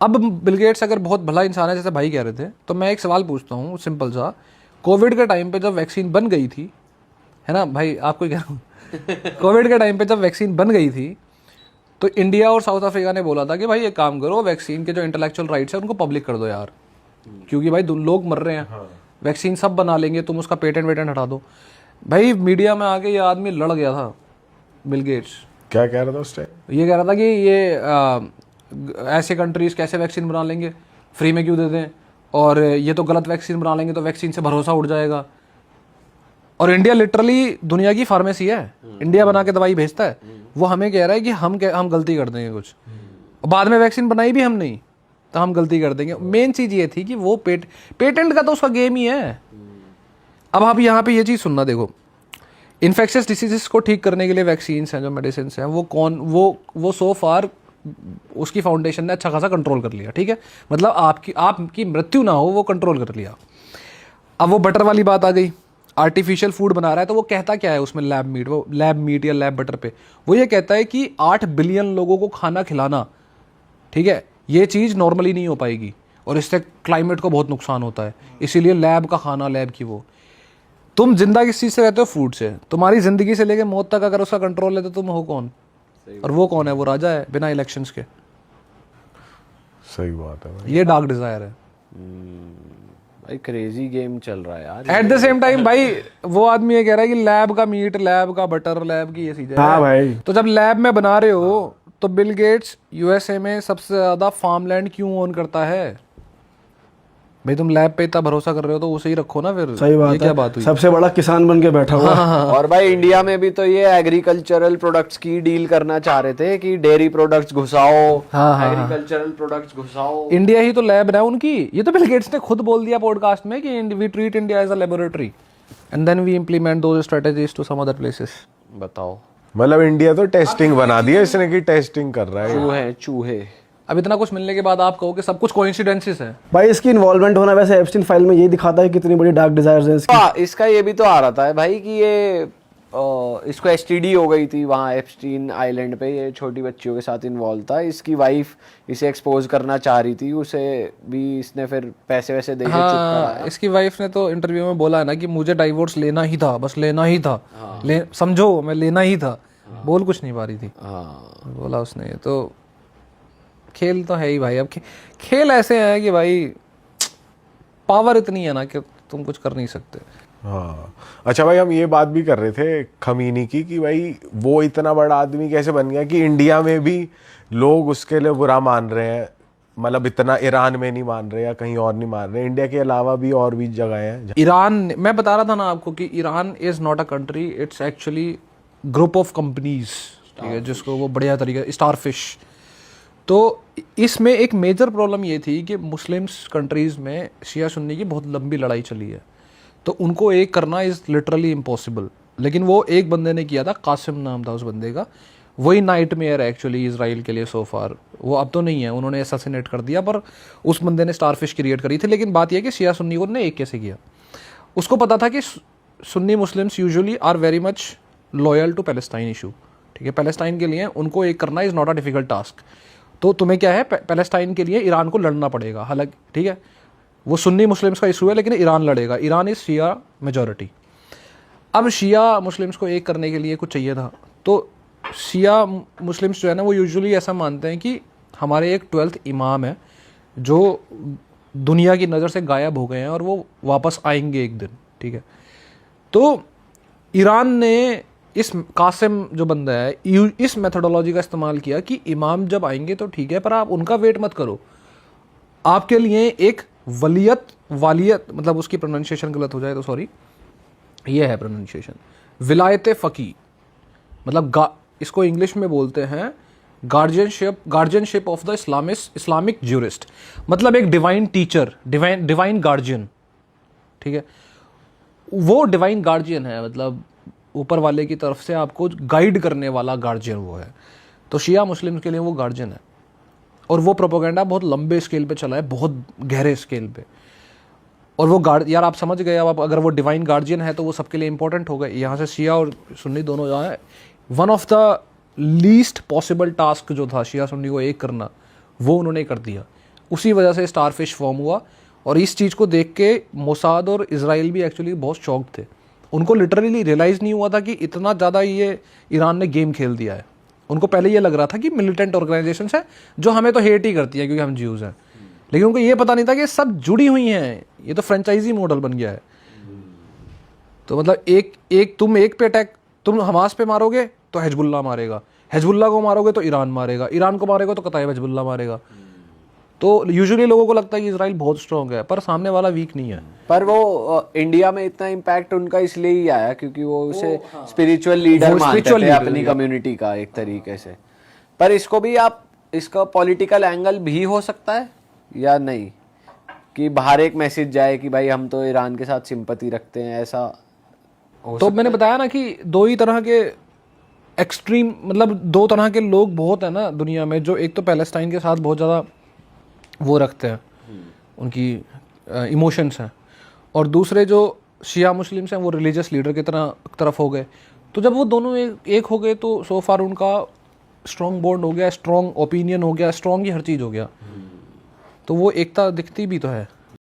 अब Bill Gates अगर बहुत भला इंसान है जैसे भाई कह रहे थे, तो मैं एक सवाल पूछता हूँ सिंपल सा। कोविड के टाइम पे जब वैक्सीन बन गई थी, है ना भाई, आपको कह रहा हूँ कोविड के टाइम पे जब वैक्सीन बन गई थी तो इंडिया और साउथ अफ्रीका ने बोला था कि भाई एक काम करो, वैक्सीन के जो इंटेलेक्चुअल राइट्स है उनको पब्लिक कर दो यार, क्योंकि भाई लोग मर रहे हैं। वैक्सीन सब बना लेंगे, तुम उसका पेटेंट वेटेंट हटा दो। भाई मीडिया में आके ये आदमी लड़ गया था बिल गेट्स। क्या कह रहा था उस टाइम? ये कह रहा था कि ये ऐसे कंट्रीज कैसे वैक्सीन बना लेंगे, फ्री में क्यों दे दें, और ये तो गलत वैक्सीन बना लेंगे तो वैक्सीन से भरोसा उड़ जाएगा। और इंडिया लिटरली दुनिया की फार्मेसी है, इंडिया बना के दवाई भेजता है। वो हमें कह रहा है कि हम गलती कर देंगे कुछ, और बाद में वैक्सीन बनाई भी हम नहीं तो हम गलती कर देंगे। मेन चीज़ ये थी कि वो पेटेंट का तो उसका गेम ही है। अब आप यहाँ पे ये चीज़ सुनना, देखो इन्फेक्शियस डिसीजेस को ठीक करने के लिए वैक्सीन हैं, जो मेडिसिन हैं, वो सो फार उसकी फाउंडेशन ने अच्छा खासा कंट्रोल कर लिया, ठीक है, मतलब आपकी मृत्यु ना हो वो कंट्रोल कर लिया। अब वो बटर वाली बात आ गई, आर्टिफिशियल फूड बना रहा है तो वो कहता क्या है उसमें, लैब मीट या लैब बटर पे वो ये कहता है कि 8 बिलियन लोगों को खाना खिलाना, ठीक है, ये चीज़ नॉर्मली नहीं हो पाएगी और इससे क्लाइमेट को बहुत नुकसान होता है, इसीलिए लैब का खाना, लैब की वो। तुम जिंदा किस चीज़ से रहते हो? फूड से। तुम्हारी ज़िंदगी से लेकर मौत तक अगर उसका कंट्रोल है तो तुम हो कौन? और वो कौन है? वो राजा है बिना इलेक्शंस के। सही बात है भाई। ये डार्क डिजायर है भाई, क्रेजी गेम चल रहा है यार। एट द सेम टाइम भाई वो आदमी ये कह रहा है कि लैब का मीट, लैब का बटर, लैब की ये चीजें। हाँ भाई। तो जब लैब में बना रहे हो तो बिल गेट्स यूएसए में सबसे ज्यादा फार्मलैंड क्यों ओन करता है? भाई तुम लैब पे इतना भरोसा कर रहे हो तो उसे ही रखो ना फिर। सही बात ये है, क्या बात हुई? सबसे बड़ा किसान बन के बैठा हुआ है। और भाई इंडिया में भी तो ये एग्रीकल्चरल प्रोडक्ट्स की डील करना चाह रहे थे कि डेयरी प्रोडक्ट्स घुसाओ, एग्रीकल्चरल प्रोडक्ट्स घुसाओ। इंडिया ही तो लैब है उनकी। ये तो बिल गेट्स ने खुद बोल दिया पॉडकास्ट में कि we treat India as a laboratory and then we implement those strategies to some other places. बताओ, मतलब इंडिया तो टेस्टिंग बना दिया इसने कि टेस्टिंग कर रहा है। चूहे। अब इतना कुछ मिलने के बाद आप कहो कि सब कुछ कोइंसिडेंसेस है। भाई इसकी इन्वॉल्वमेंट होना वैसे एप्स्टीन फाइल में यही दिखाता है कितनी बड़ी डार्क डिजायर्स हैं इसकी। इसका ये भी तो आ रहा था भाई कि ये इसको एसटीडी हो गई थी वहाँ एप्स्टीन आइलैंड पे, ये छोटी बच्चियों के साथ इन्वॉल्व था। इसकी वाइफ इसे एक्सपोज करना चाह रही थी, उसे भी इसने फिर पैसे वैसे दे के चुप कराया। इसकी वाइफ ने तो इंटरव्यू में बोला है ना कि मुझे डाइवोर्स लेना ही था, बस लेना ही था। समझो मैं लेना ही था। बोल कुछ नहीं पा रही थी। बोला उसने। तो खेल तो है ही भाई। अब खेल ऐसे है कि भाई पावर इतनी है ना कि तुम कुछ कर नहीं सकते। हाँ। अच्छा भाई, हम ये बात भी कर रहे थे खमीनी की कि भाई वो इतना बड़ा आदमी कैसे बन गया कि इंडिया में भी लोग उसके लिए बुरा मान रहे हैं। मतलब इतना ईरान में नहीं मान रहे या कहीं और नहीं मान रहे, इंडिया के अलावा भी और भी जगह है। ईरान, मैं बता रहा था ना आपको कि Iran is not a country, it's actually group of companies, ठीक है, जिसको वो बढ़िया तरीके, स्टारफिश। तो इसमें एक मेजर प्रॉब्लम ये थी कि मुस्लिम्स कंट्रीज़ में शिया सुन्नी की बहुत लंबी लड़ाई चली है, तो उनको एक करना इज़ लिटरली इम्पॉसिबल। लेकिन वो एक बंदे ने किया था, कासिम नाम था उस बंदे का। वही नाइटमेयर है एक्चुअली इजराइल के लिए सो फार। वो अब तो नहीं है, उन्होंने असैसिनेट कर दिया, पर उस बंदे ने स्टारफिश क्रिएट करी थी। लेकिन बात यह कि शिया सुन्नी को ने एक कैसे किया। उसको पता था कि Sunni Muslims usually are very much loyal to Palestine issue, ठीक है, पैलेस्टाइन के लिए उनको एक करना is not a difficult task. तो तुम्हें क्या है, पैलेस्टाइन के लिए ईरान को लड़ना पड़ेगा। हालांकि ठीक है, वो सुन्नी मुस्लिम्स का इशू है लेकिन ईरान लड़ेगा। Iran is Shia majority. अब शिया मुस्लिम्स को एक करने के लिए कुछ चाहिए था। तो शिया मुस्लिम्स जो है ना, वो यूजुअली ऐसा मानते हैं कि हमारे एक 12th इमाम है जो दुनिया की नज़र से गायब हो गए हैं और वो वापस आएंगे एक दिन, ठीक है। तो ईरान ने इस कासिम जो बंदा है, इस मेथोडोलॉजी का इस्तेमाल किया कि इमाम जब आएंगे तो ठीक है, पर आप उनका वेट मत करो। आपके लिए एक वालियत, मतलब उसकी प्रोनाउंसिएशन गलत हो जाए तो सॉरी, ये है प्रोनाउंसिएशन, विलायत फ़की, मतलब इसको इंग्लिश में बोलते हैं guardianship of the Islamic jurist, मतलब एक डिवाइन टीचर, डिवाइन गार्जियन, ठीक है। वो डिवाइन गार्जियन है, मतलब ऊपर वाले की तरफ से आपको गाइड करने वाला गार्जियन वो है। तो शिया मुस्लिम्स के लिए वो गार्जियन है, और वो प्रोपेगेंडा बहुत लंबे स्केल पे चला है, बहुत गहरे स्केल पे। और वो यार आप समझ गए। अब अगर वो डिवाइन गार्जियन है तो वो सबके लिए इंपॉर्टेंट हो गए। यहाँ से शिया और सुन्नी दोनों जहाँ है, one of the least possible task जो था शिया सुन्नी को एक करना, वो उन्होंने कर दिया। उसी वजह से स्टारफिश फॉर्म हुआ। और इस चीज़ को देख के मोसाद और इजराइल भी एक्चुअली बहुत शॉक थे। उनको लिटरली रियलाइज़ नहीं हुआ था कि इतना ज़्यादा ये ईरान ने गेम खेल दिया है। उनको पहले ये लग रहा था कि मिलिटेंट ऑर्गेनाइजेशंस है जो हमें तो हेट ही करती है क्योंकि हम ज्यूज़ हैं, लेकिन उनको ये पता नहीं था कि सब जुड़ी हुई हैं, ये तो फ्रेंचाइजी मॉडल बन गया है। तो मतलब तुम एक पे अटैक, तुम हमास पे मारोगे तो हिजबुल्लाह मारेगा, हिजबुल्लाह को मारोगे तो ईरान मारेगा, ईरान को मारेगा तो कताइब हिजबुल्लाह मारेगा। तो यूजुअली लोगों को लगता है कि इजराइल बहुत स्ट्रॉन्ग है, पर सामने वाला वीक नहीं है। पर वो इंडिया में इतना इम्पैक्ट उनका इसलिए ही आया क्योंकि वो उसे स्पिरिचुअल लीडर मानते थे अपनी कम्युनिटी का एक तरीके से। पर इसको भी आप, इसका पॉलिटिकल एंगल भी हो सकता है या नहीं, कि बाहर एक मैसेज जाए कि भाई हम तो ईरान के साथ सिंपैथी रखते हैं, ऐसा तो मैंने बताया ना कि दो ही तरह के एक्सट्रीम, मतलब दो तरह के लोग बहुत है ना दुनिया में, जो एक तो पैलेस्टाइन के साथ बहुत ज़्यादा वो रखते हैं, उनकी इमोशंस हैं, और दूसरे जो शिया मुस्लिम्स हैं वो रिलीजियस लीडर की तरफ हो गए। तो जब वो दोनों एक हो गए तो सो फार उनका स्ट्रॉन्ग बॉन्ड हो गया, स्ट्रॉन्ग ओपिनियन हो गया, स्ट्रॉन्ग ही हर चीज़ हो गया। तो वो एकता दिखती भी तो है।